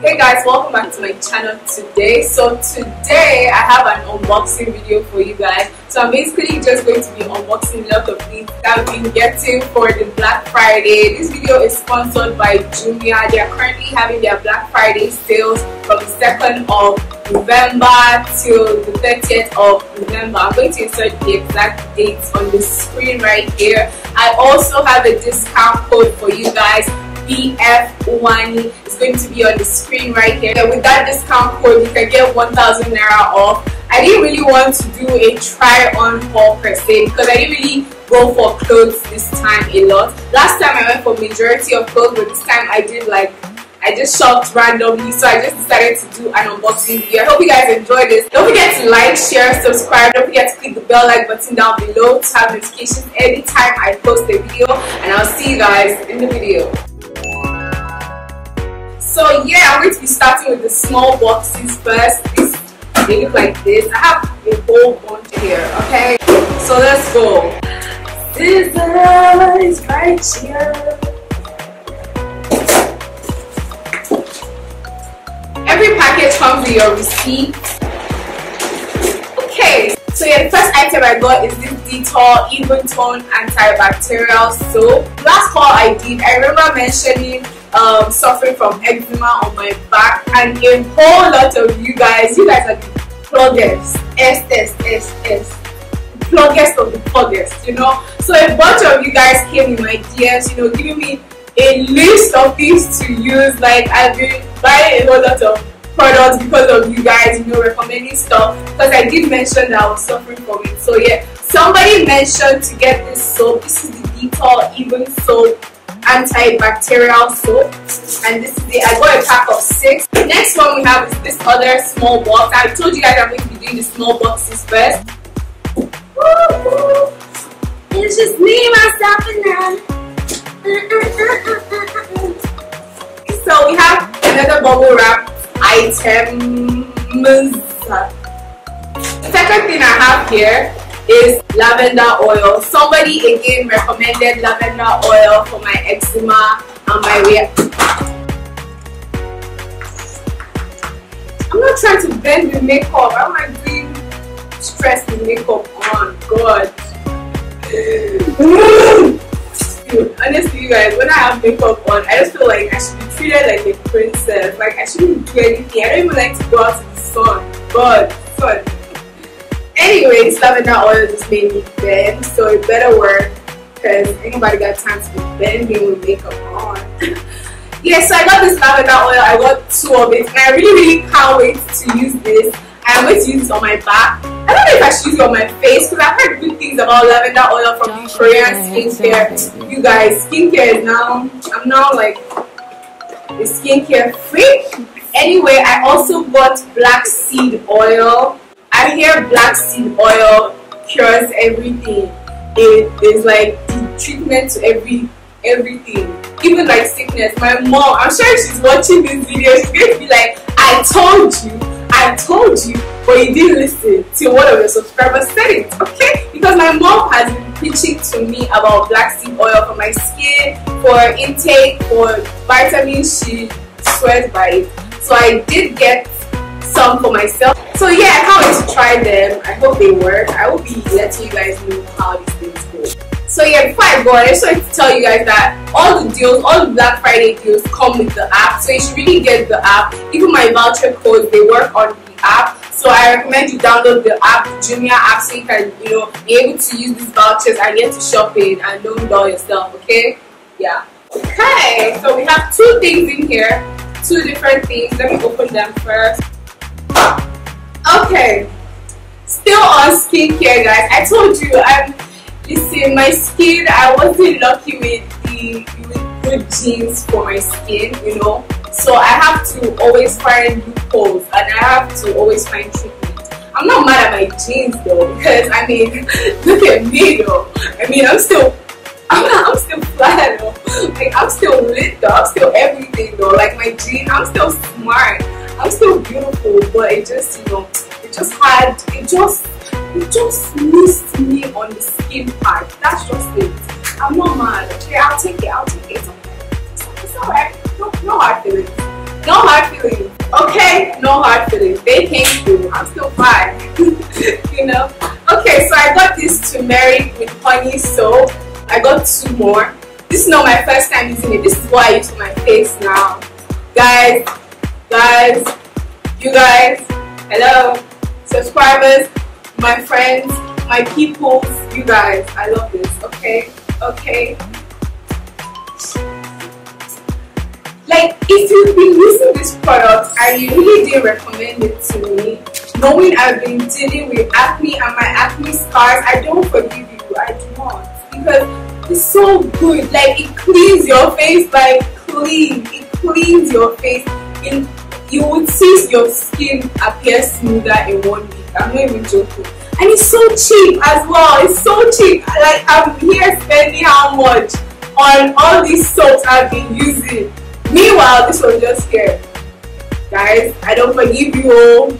Hey guys, welcome back to my channel today. So today I have an unboxing video for you guys. So I'm basically just going to be unboxing a lot of things that I've been getting for the Black Friday. This video is sponsored by Jumia. They are currently having their Black Friday sales from the 2nd of November till the 30th of November. I'm going to insert the exact dates on the screen right here. I also have a discount code for you guys. Uwani is going to be on the screen right here. And with that discount code, you can get 1,000 naira off. I didn't really want to do a try-on haul per se because I didn't really go for clothes this time a lot. Last time I went for majority of clothes, but this time I just shopped randomly, so I just decided to do an unboxing video. I hope you guys enjoy this. Don't forget to like, share, subscribe. Don't forget to click the bell like button down below to have notifications anytime I post a video. And I'll see you guys in the video. So yeah, I'm going to be starting with the small boxes first. They look like this. I have a whole bunch here, okay? So let's go. Scissors right here. Every package comes with your receipt. Okay, so yeah, the first item I got is this Dettol Even Tone Antibacterial Soap. Last haul I did, I remember mentioning suffering from eczema on my back, and a whole lot of you guys are the pluggers, pluggers of the pluggers, you know. So a bunch of you guys came in my DMs, you know, giving me a list of things to use. Like I've been buying a whole lot of products because of you guys, you know, recommending stuff, because I did mention that I was suffering from it. So yeah, somebody mentioned to get this soap. This is the Dettol Even Soap Antibacterial Soap, and this is it. I got a pack of 6. The next one we have is this other small box. I told you guys I'm going to be doing the small boxes first. It's just me, myself, and I. So we have another bubble wrap item. The second thing I have here is lavender oil. Somebody again recommended lavender oil for my eczema and my wear. I'm not trying to blend the makeup. I'm not doing stress the makeup on. God. Dude, honestly, you guys, when I have makeup on, I just feel like I should be treated like a princess. Like I shouldn't do anything. I don't even like to go out in the sun. God, sun. Anyways, lavender oil just made me bend, so it better work because ain't nobody got time to be bending with makeup on. Yeah, so I got this lavender oil. I got 2 of it, and I really can't wait to use this. I'm going to use this on my back. I don't know if I should use it on my face because I've heard good things about lavender oil from the Korean skincare. You guys, skincare is now, I'm now like a skincare freak. Anyway, I also bought black seed oil. I hear black seed oil cures everything. It is like the treatment to everything, even like sickness. My mom, I'm sure she's watching this video, she's going to be like, I told you, but you didn't listen till one of your subscribers said it, okay? Because my mom has been preaching to me about black seed oil for my skin, for intake, for vitamins. She swears by it. So I did get some for myself. So yeah, I can't wait to try them. I hope they work. I will be letting you guys know how these things go. So yeah, before I go, I just wanted to tell you guys that all the deals, all the Black Friday deals come with the app. So you should really get the app. Even my voucher codes, they work on the app. So I recommend you download the app, the Jumia app, so you can, you know, be able to use these vouchers and get to shopping and know it all yourself, okay? Yeah. Okay, so we have 2 things in here. 2 different things. Let me open them first. Okay, still on skincare, guys. I told you, listen, my skin, I wasn't lucky with good genes for my skin, you know. So I have to always find loopholes, and I have to always find treatment. I'm not mad at my genes though, because I mean, look at me though. I mean, I'm still fly though. Like I'm still lit though. I'm still everything though. Like my gene, I'm still smart. I'm still beautiful, but it just, you know, it just missed me on the skin part. That's just it. I'm not mad. Okay, I'll take it. It's okay. It's alright. No hard feelings. No hard feelings. Okay, no hard feelings. They came through. I'm still fine. You know. Okay, so I got this turmeric with honey soap. I got 2 more. This is not my first time using it. This is what I use for my face now. Guys, you guys, hello, subscribers, my friends, my peoples, you guys, I love this. Okay. Like, if you've been using this product and you really didn't recommend it to me, knowing I've been dealing with acne and my acne scars, I don't forgive you. I do not, because it's so good. Like, it cleans your face, like clean. It cleans your face. You would see your skin appear smoother in 1 week. I'm not even joking. And it's so cheap as well. It's so cheap. Like, I'm here spending how much on all these soaps I've been using. Meanwhile, this was just here. Guys, I don't forgive you all.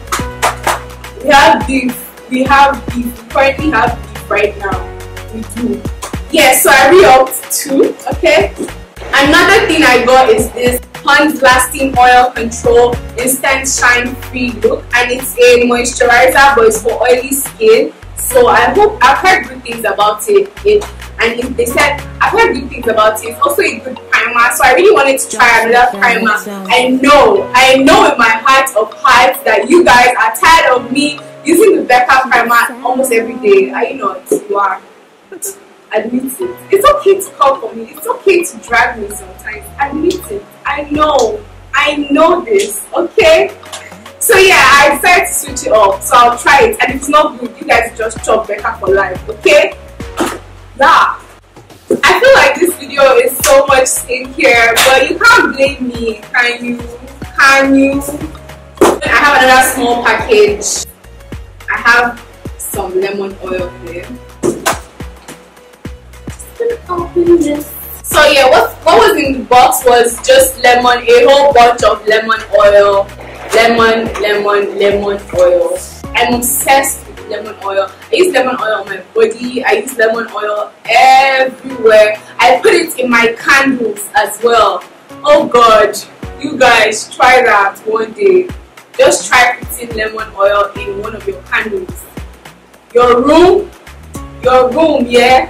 We have beef. We currently have beef right now. We do. Yeah, so I re-upped 2. Okay. Another thing I got is this Pond Lasting Oil Control Instant Shine Free Look, and it's a moisturizer, but it's for oily skin. So I've heard good things about it. And they said I've heard good things about it. It's also a good primer, so I really wanted to try another primer. I know in my heart of hearts that you guys are tired of me using the Becca primer almost every day. Are you not? You are. Admit it. It's okay to call for me. It's okay to drag me sometimes. Admit it. I know this. Okay. So yeah, I decided to switch it up. So I'll try it, and if it's not good, you guys just chop Becca for life. Okay. Yeah. I feel like this video is so much skincare, but you can't blame me, can you? I have another small package. I have some lemon oil here. Open this. So yeah, what was in the box was just lemon, a whole bunch of lemon oil. Lemon oil. I'm obsessed with lemon oil. I use lemon oil on my body. I use lemon oil everywhere. I put it in my candles as well. Oh god, you guys try that one day. Just try putting lemon oil in one of your candles. Your room, yeah.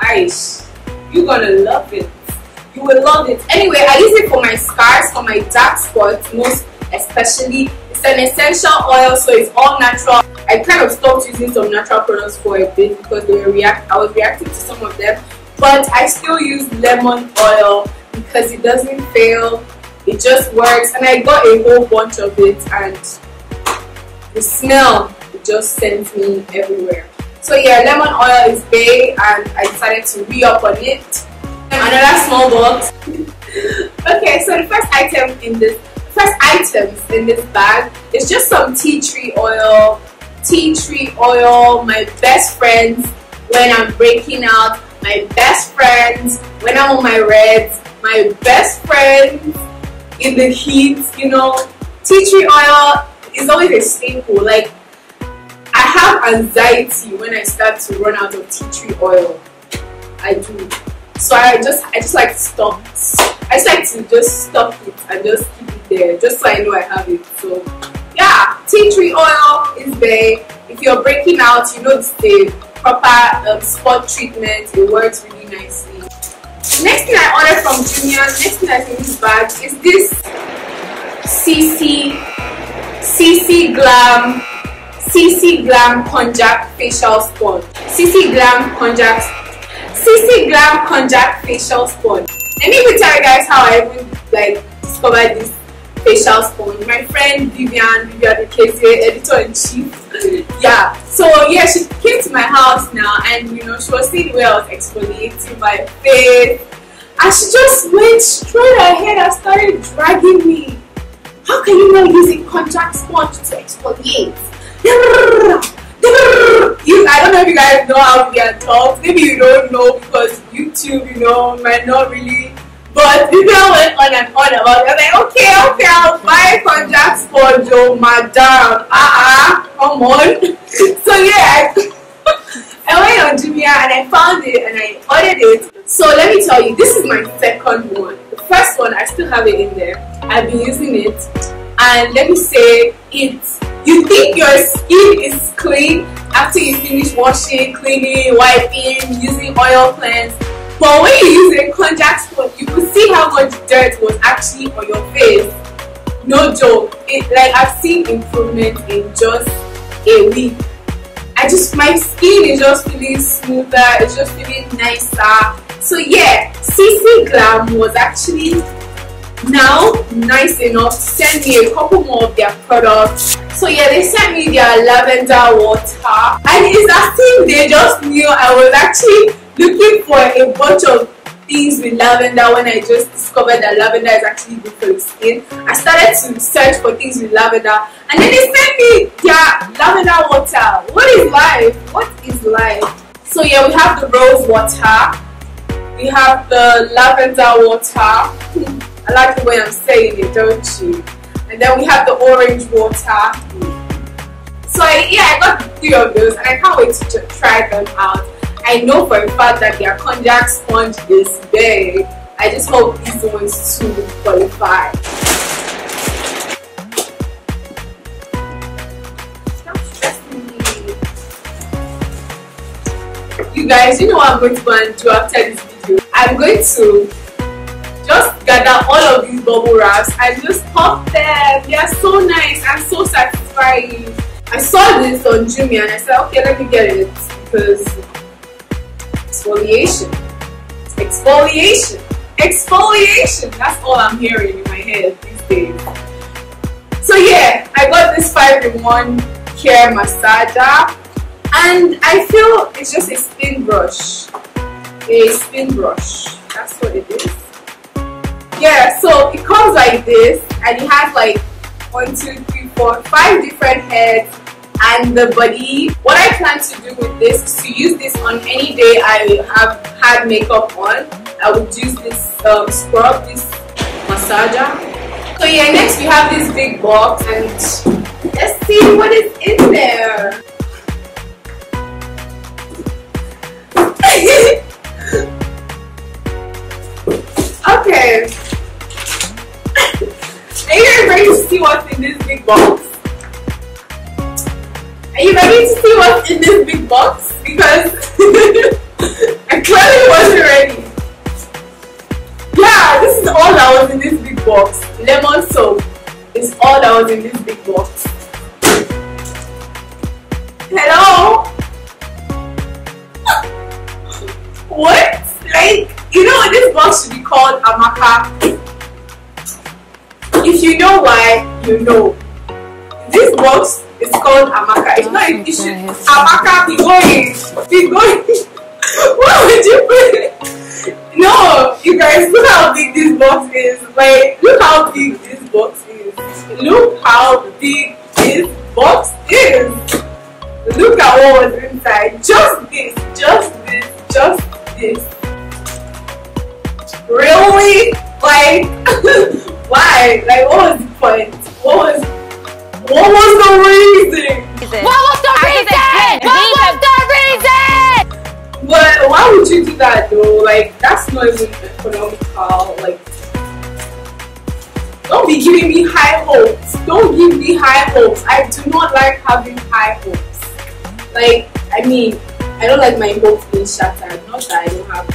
Nice. You're gonna love it. You will love it. Anyway, I use it for my scars, for my dark spots, most especially. It's an essential oil, so it's all natural. I kind of stopped using some natural products for a bit because I was reacting to some of them, but I still use lemon oil because it doesn't fail. It just works, and I got a whole bunch of it, and the smell just sends me everywhere. So yeah, lemon oil is bae, and I decided to re-up on it. Another small box. Okay, so the first items in this bag is just some tea tree oil. Tea tree oil, my best friends when I'm breaking out, my best friends when I'm on my reds, my best friends in the heat, you know. Tea tree oil is always a staple. Like, I have anxiety when I start to run out of tea tree oil. I do. So I just like to stop. I just like to just stop it and just keep it there, just so I know I have it. So yeah, tea tree oil is there. If you're breaking out, you know it's the proper spot treatment. It works really nicely. Next thing I ordered from Jumia, next thing that's in this bag is this CC Glam Konjac facial sponge. CC Glam Konjac facial sponge. Let me tell you guys how I even discovered this facial sponge. My friend Vivian editor-in-chief. Yeah. So yeah, she came to my house now, and you know, she was seeing where I was exfoliating my face, and she just went straight ahead and started dragging me. How can you not using konjac sponge to exfoliate? I don't know if you guys know how Vivian talks. Maybe you don't know because YouTube, you know, might not really. But Vivian went on and on about it. I was like, okay, I'll buy konjac sponge, oh madam. Come on. So yeah, I went on Jumia and I found it and I ordered it. So let me tell you, this is my second one. first one, I still have it in there. I've been using it, and let me say it. You think your skin is clean after you finish washing, cleaning, wiping, using oil cleanse. But when you use a contact spot, you could see how much dirt was actually on your face. No joke. Like, I've seen improvement in just a week. My skin is just feeling smoother. It's just feeling nicer. So yeah, CC Glam was actually now nice enough to send me a couple more of their products. So yeah, they sent me their lavender water, and it's as if they just knew I was actually looking for a bunch of things with lavender. When I just discovered that lavender is actually good for the skin, I started to search for things with lavender, and then they sent me their lavender water. What is life? What is life? So yeah, we have the rose water, we have the lavender water. I like the way I'm saying it, don't you? And then we have the orange water. So yeah, I got 3 of those, and I can't wait to try them out. I know for a fact that their contact sponge is big. I just hope these ones too qualify. Stop stressing me. You guys, you know what I'm going to go and do after this video? I'm going to just gather all of these bubble wraps and just pop them. They are so nice and so satisfying. I saw this on Jumia and I said, okay, let me get it, because exfoliation, exfoliation, exfoliation. That's all I'm hearing in my head these days. So yeah, I got this 5-in-1 care massager, and I feel it's just a spin brush. A spin brush. That's what it is. Yeah, so it comes like this, and it has like 1, 2, 3, 4, 5 different heads and the body. What I plan to do with this is to use this on any day I have had makeup on. I would use this scrub, this massager. So yeah, next we have this big box, and let's see what is in there. Okay. Are you guys ready to see what's in this big box? Are you ready to see what's in this big box? Because I clearly wasn't ready. Yeah, this is all that was in this big box. Lemon soap is all that was in this big box. Hello? What? Like, you know, this box should be called Amaka. If you know why, you know. This box is called Amaka. It's not, it should, Amaka, be going. Be going. Why would you put it? No, you guys, look how big this box is. Like, look how big this box is. Look how big this box is. Look at what was inside. Just this, just this, just this. Really? Like, why? Like, what was the point? What was the reason? What was the reason? What was the reason? But why would you do that though? Like, that's not even economical. Like, don't be giving me high hopes. Don't give me high hopes. I do not like having high hopes. Like, I mean, I don't like my hopes being shattered. Not that I don't have.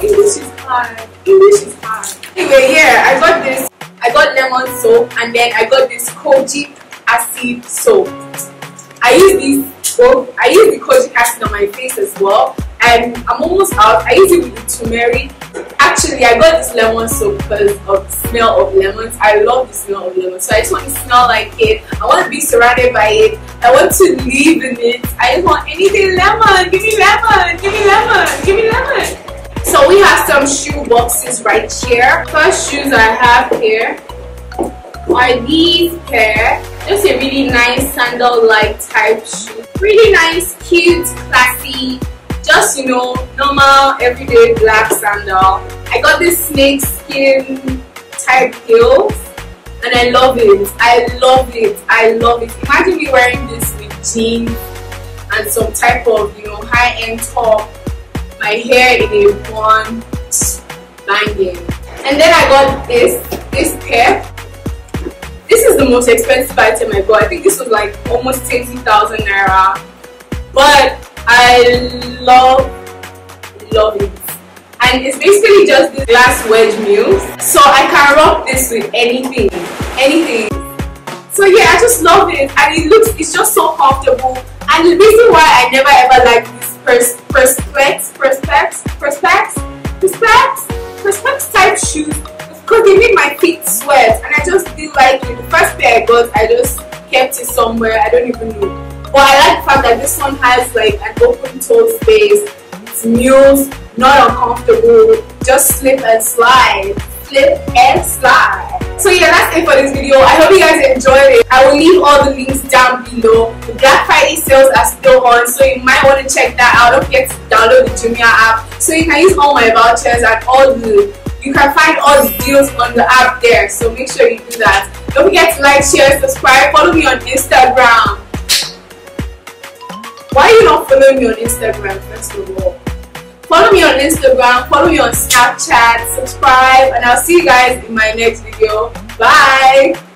English is hard. English is hard. Anyway, yeah, I got this. I got lemon soap, and then I got this kojic acid soap. I use these both. I use the kojic acid on my face as well, and I'm almost out. I use it with the turmeric. Actually, I got this lemon soap because of the smell of lemons. I love the smell of lemons, so I just want to smell like it. I want to be surrounded by it. I want to live in it. I just want anything lemon. Give me lemon. Give me lemon. Give me lemon. So we have some shoe boxes right here. First shoes I have here are these pair. Just a really nice sandal-like type shoe. Really nice, cute, classy. Just, you know, normal, everyday black sandal. I got this snake skin type heels, and I love it. I love it. I love it. Imagine me wearing this with jeans and some type of, you know, high-end top. My hair in a bun. banging. And then I got this pair. This is the most expensive item I got. I think this was like almost 20,000 naira. But I love it. And it's basically just this glass wedge mousse. So I can rock this with anything. So yeah, I just love it. And it's just so comfortable. And the reason why I never ever liked this perspex type shoes because they made my feet sweat, and I just didn't like it. The first pair I got, I just kept it somewhere, I don't even know. But I like the fact that this one has like an open toe space. It's mousse, not uncomfortable, just slip and slide. So yeah, that's it for this video. I hope you guys enjoyed it. I will leave all the links down below. The Black Friday sales are still on, so you might want to check that out. Don't forget to download the Jumia app so you can use all my vouchers and you can find all the deals on the app there. So make sure you do that. Don't forget to like, share, subscribe. Follow me on Instagram. Why are you not following me on Instagram first of all? Follow me on Instagram, follow me on Snapchat, subscribe, and I'll see you guys in my next video. Bye!